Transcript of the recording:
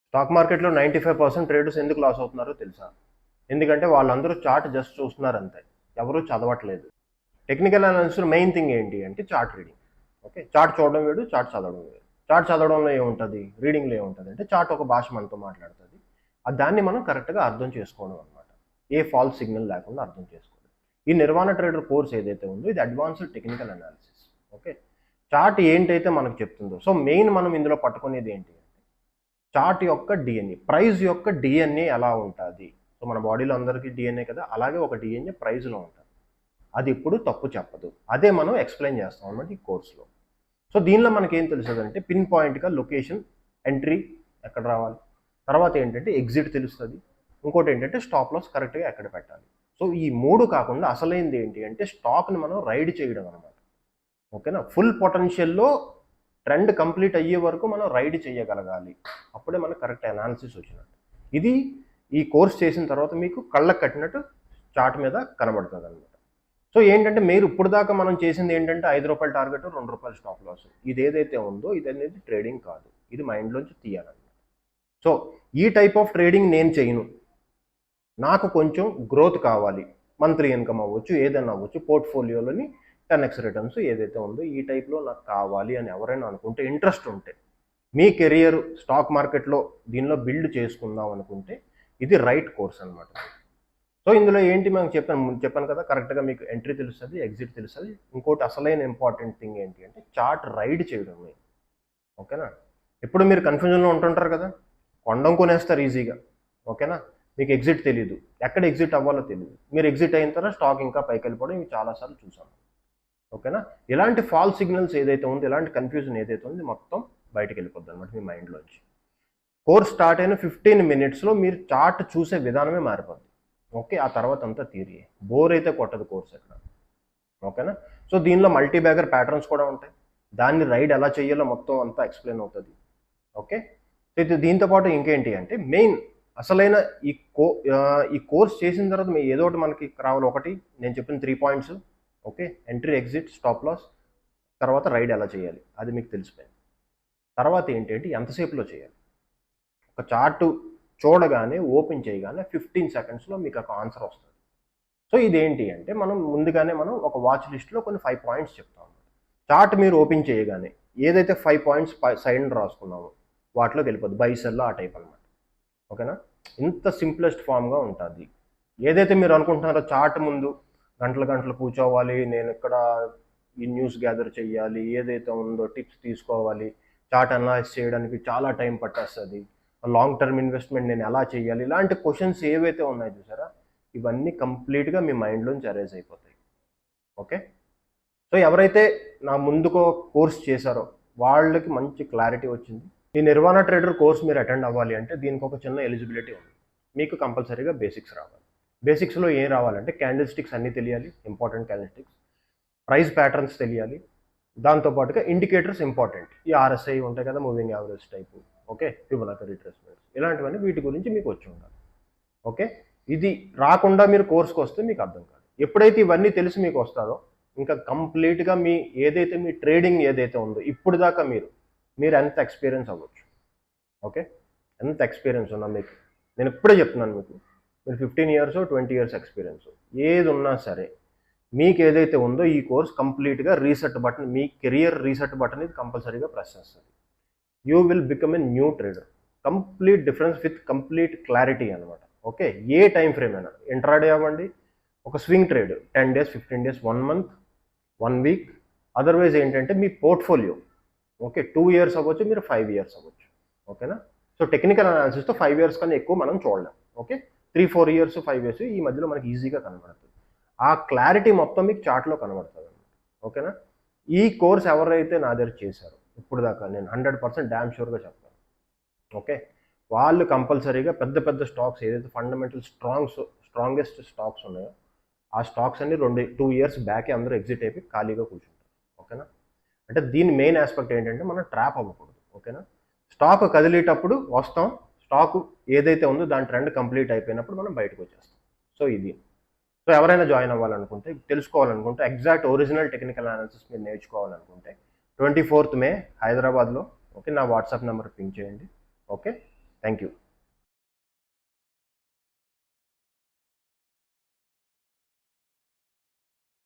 Stock మార్కెట్లో 95% traders ఎందుకు loss అవుతున్నారో తెలుసా? ఎందుకంటే వాళ్ళందరూ చార్ట్ జస్ట్ చూస్తున్నారు అంతే. ఎవరు చదవట్లేదు. టెక్నికల్ అనాలిసిస్‌లో మెయిన్ థింగ్ ఏంటి అంటే చార్ట్ రీడింగ్. ఓకే. చార్ట్ చూడడం వేరు, చార్ట్ చదవడం వేరు. చార్ట్ చదవడంలో ఏముంటది? రీడింగ్‌లో ఏముంటది అంటే చార్ట్ ఒక భాష మనతో మాట్లాడుతది. దాన్ని మనం కరెక్ట్‌గా అర్థం చేసుకోవడం అనమాట. ఏ ఫాల్స్ సిగ్నల్ లేకుండా అర్థం చేసుకోవడం. ఈ నిర్వాణ ట్రేడర్ కోర్స్ ఏదైతే ఉందో ఇది advanced technical analysis. Okay. Chart ఏంటైతే మనకు చెప్తుందో సో మెయిన్ మనం ఇందులో పట్టుకునేది ఏంటి? చార్ట్ యొక్క డిఎన్ఏ, ప్రైస్ యొక్క డిఎన్ఏ ఎలా ఉంటుంది? సో మన బాడీలో అందరికీ డిఎన్ఏ కదా, అలాగే ఒక డిఎన్ఏ ప్రైస్లో ఉంటుంది. అది ఇప్పుడు తప్పు చెప్పదు. అదే మనం ఎక్స్ప్లెయిన్ చేస్తాం అనమాట ఈ కోర్సులో. సో దీనిలో మనకి ఏం తెలుస్తుంది అంటే పిన్ పాయింట్గా లొకేషన్, ఎంట్రీ ఎక్కడ రావాలి, తర్వాత ఏంటంటే ఎగ్జిట్ తెలుస్తుంది, ఇంకోటి ఏంటంటే స్టాప్ లాస్ కరెక్ట్గా ఎక్కడ పెట్టాలి. సో ఈ మూడు కాకుండా అసలైంది ఏంటి అంటే స్టాక్ని మనం రైడ్ చేయడం అనమాట. ఓకేనా? ఫుల్ పొటెన్షియల్లో ట్రెండ్ కంప్లీట్ అయ్యే వరకు మనం రైడ్ చేయగలగాలి. అప్పుడే మనకు కరెక్ట్ అనాలిసిస్ వచ్చినట్టు. ఇది ఈ కోర్స్ చేసిన తర్వాత మీకు కళ్ళకు కట్టినట్టు చార్ట్ మీద కనబడుతుంది అనమాట. సో ఏంటంటే మీరు ఇప్పుడు దాకా మనం చేసింది ఏంటంటే ₹5 టార్గెట్, ₹2 స్టాప్ లాస్. ఇది ఏదైతే ఉందో ఇది అనేది ట్రేడింగ్ కాదు. ఇది మైండ్లోంచి తీయాలన్నమాట. సో ఈ టైప్ ఆఫ్ ట్రేడింగ్ నేను చేయను. నాకు కొంచెం గ్రోత్ కావాలి. మంత్లీ ఇన్కమ్ అవ్వచ్చు, ఏదైనా అవ్వచ్చు, పోర్ట్ఫోలియోలోని 10x రిటర్న్స్ ఏదైతే ఉందో ఈ టైప్లో నాకు కావాలి అని ఎవరైనా అనుకుంటే, ఇంట్రెస్ట్ ఉంటే, మీ కెరియర్ స్టాక్ మార్కెట్లో దీనిలో బిల్డ్ చేసుకుందాం అనుకుంటే ఇది రైట్ కోర్స్ అనమాట. సో ఇందులో ఏంటి మనం చెప్పాను కదా, కరెక్ట్గా మీకు ఎంట్రీ తెలుస్తుంది, ఎగ్జిట్ తెలుస్తుంది. ఇంకోటి అసలైన ఇంపార్టెంట్ థింగ్ ఏంటి అంటే చార్ట్ రైడ్ చేయడమే. ఓకేనా? ఇప్పుడు మీరు కన్ఫ్యూజన్లో ఉంటుంటారు కదా, కొండం కొనేస్తారు ఈజీగా. ఓకేనా? మీకు ఎగ్జిట్ తెలియదు, ఎక్కడ ఎగ్జిట్ అవ్వాలో తెలియదు. మీరు ఎగ్జిట్ అయిన తర్వాత స్టాక్ ఇంకా పైకి వెళ్ళిపోవడం ఇవి చాలాసార్లు చూసాము. ఓకేనా? ఇలాంటి ఫాల్స్ సిగ్నల్స్ ఏదైతే ఉందో, ఇలాంటి కన్ఫ్యూజన్ ఏదైతే ఉందో మొత్తం బయటకు వెళ్ళిపోద్ది అనమాట మీ మైండ్లోంచి. కోర్స్ స్టార్ట్ అయిన 15 మినిట్స్లో మీరు చార్ట్ చూసే విధానమే మారిపోద్ది. ఓకే. ఆ తర్వాత అంతా థియరీ. బోర్ అయితే కొట్టదు కోర్స్ ఎక్కడ. ఓకేనా? సో దీనిలో మల్టీ బ్యాగర్ ప్యాటర్న్స్ కూడా ఉంటాయి. దాన్ని రైడ్ ఎలా చేయాలో మొత్తం అంతా ఎక్స్ప్లెయిన్ అవుతుంది. ఓకే. సో ఇది దీంతో పాటు ఇంకేంటి అంటే మెయిన్ అసలైన ఈ కోర్స్ చేసిన తర్వాత మీ ఏదో ఒకటి మనకి రావాలి. ఒకటి నేను చెప్పిన 3 points. Okay. Entry, exit, stop loss, తర్వాత రైడ్ ఎలా చేయాలి అది మీకు తెలిసిపోయింది. తర్వాత ఏంటంటే ఎంతసేపులో చేయాలి. ఒక చార్టు చూడగానే ఓపెన్ చేయగానే 15 సెకండ్స్లో మీకు ఒక ఆన్సర్ వస్తుంది. సో ఇదేంటి అంటే మనం ముందుగానే ఒక వాచ్ లిస్ట్లో కొన్ని 5 పాయింట్స్ చెప్తాం. చార్ట్ మీరు ఓపెన్ చేయగానే ఏదైతే 5 పాయింట్స్ సైడ్ రాసుకున్నామో వాటిలోకి వెళ్ళిపోద్ది. బై సెల్ ఆ టైప్ అనమాట. ఓకేనా? ఇంత సింప్లెస్ట్ ఫామ్గా ఉంటుంది. ఏదైతే మీరు అనుకుంటున్నారో చార్ట్ ముందు గంటలు కూర్చోవాలి, నేను ఇక్కడ ఈ న్యూస్ గ్యాదర్ చేయాలి, ఏదైతే ఉందో టిప్స్ తీసుకోవాలి, చార్ట్ అనలైజ్ చేయడానికి చాలా టైం పట్టేస్తుంది, లాంగ్ టర్మ్ ఇన్వెస్ట్మెంట్ నేను ఎలా చేయాలి, ఇలాంటి క్వశ్చన్స్ ఏవైతే ఉన్నాయో చూసారా, ఇవన్నీ కంప్లీట్గా మీ మైండ్లోంచి అరేజ్ అయిపోతాయి. ఓకే. సో ఎవరైతే నా ముందుకో కోర్స్ చేశారో వాళ్ళకి మంచి క్లారిటీ వచ్చింది. ఈ నిర్వాణ ట్రేడర్ కోర్స్ మీరు అటెండ్ అవ్వాలి అంటే దీనికి ఒక చిన్న ఎలిజిబిలిటీ ఉంది. మీకు కంపల్సరీగా బేసిక్స్ రావాలి. బేసిక్స్లో ఏం రావాలంటే క్యాండిల్ స్టిక్స్ అన్నీ తెలియాలి, important candle sticks, price patterns తెలియాలి, దాంతోపాటుగా ఇండికేటర్స్ ఇంపార్టెంట్. ఈ ఆర్ఎస్ఐ ఉంటాయి కదా, moving average type, okay, Fibonacci retracements, ఇలాంటివన్నీ వీటి గురించి మీకు వచ్చి ఉండాలి. ఓకే. ఇది రాకుండా మీరు కోర్స్కి వస్తే మీకు అర్థం కాదు. ఎప్పుడైతే ఇవన్నీ తెలిసి మీకు వస్తారో ఇంకా కంప్లీట్గా మీ ఏదైతే మీ ట్రేడింగ్ ఏదైతే ఉందో ఇప్పుడు దాకా మీరు ఎంత ఎక్స్పీరియన్స్ అవ్వచ్చు. ఓకే. ఎంత ఎక్స్పీరియన్స్ ఉన్నా మీకు నేను ఇప్పుడే చెప్తున్నాను, మీరు 15 ఇయర్స్ 20 ఇయర్స్ ఎక్స్పీరియన్స్ ఏది ఉన్నా సరే మీకు ఏదైతే ఉందో ఈ కోర్స్ కంప్లీట్గా రీసెట్ బటన్, మీ కెరియర్ రీసెట్ బటన్ ఇది కంపల్సరీగా ప్రెస్ చేస్తుంది. You will become a new trader. Complete difference with complete clarity అనమాట. ఓకే. ఏ టైం ఫ్రేమ్ అయినా ఇంట్రాడే అవ్వండి, ఒక swing trade 10 days 15 days 1 month 1 week, otherwise ఏంటంటే మీ పోర్ట్ఫోలియో ఓకే 2 ఇయర్స్ అవ్వచ్చు, మీరు 5 ఇయర్స్ అవ్వచ్చు. ఓకేనా? సో టెక్నికల్ అనాలిసిస్తో 5 ఇయర్స్ కన్నా ఎక్కువ మనం చూడలేం. ఓకే. 3-4 ఇయర్స్ 5 ఇయర్స్ ఈ మధ్యలో మనకి ఈజీగా కనబడుతుంది. ఆ క్లారిటీ మొత్తం మీకు చార్ట్లో కనబడుతుంది అనమాట. ఓకేనా? ఈ కోర్స్ ఎవరైతే నా దగ్గర చేశారో ఇప్పుడు దాకా నేను 100% డ్యామ్ షూర్గా చెప్తాను. ఓకే. వాళ్ళు కంపల్సరీగా పెద్ద పెద్ద స్టాక్స్ ఏదైతే ఫండమెంటల్ స్ట్రాంగెస్ట్ స్టాక్స్ ఉన్నాయో ఆ స్టాక్స్ అన్ని 2 ఇయర్స్ బ్యాకే అందరూ ఎగ్జిట్ అయిపోయి ఖాళీగా కూర్చుంటారు. ఓకేనా? అంటే దీని మెయిన్ ఆస్పెక్ట్ ఏంటంటే మనం ట్రాప్ అవ్వకూడదు. ఓకేనా? స్టాక్ కదిలేటప్పుడు వస్తాం, స్టాక్ ఏదైతే ఉందో దాని ట్రెండ్ కంప్లీట్ అయిపోయినప్పుడు మనం బయటకు వచ్చేస్తాం. సో ఇది. సో ఎవరైనా జాయిన్ అవ్వాలనుకుంటే, తెలుసుకోవాలనుకుంటే, ఎగ్జాక్ట్ ఒరిజినల్ టెక్నికల్ అనాలిసిస్ మీరు నేర్చుకోవాలనుకుంటే 24th మే హైదరాబాద్లో ఓకే నా వాట్సాప్ నెంబర్ పింక్ చేయండి. ఓకే. Thank you.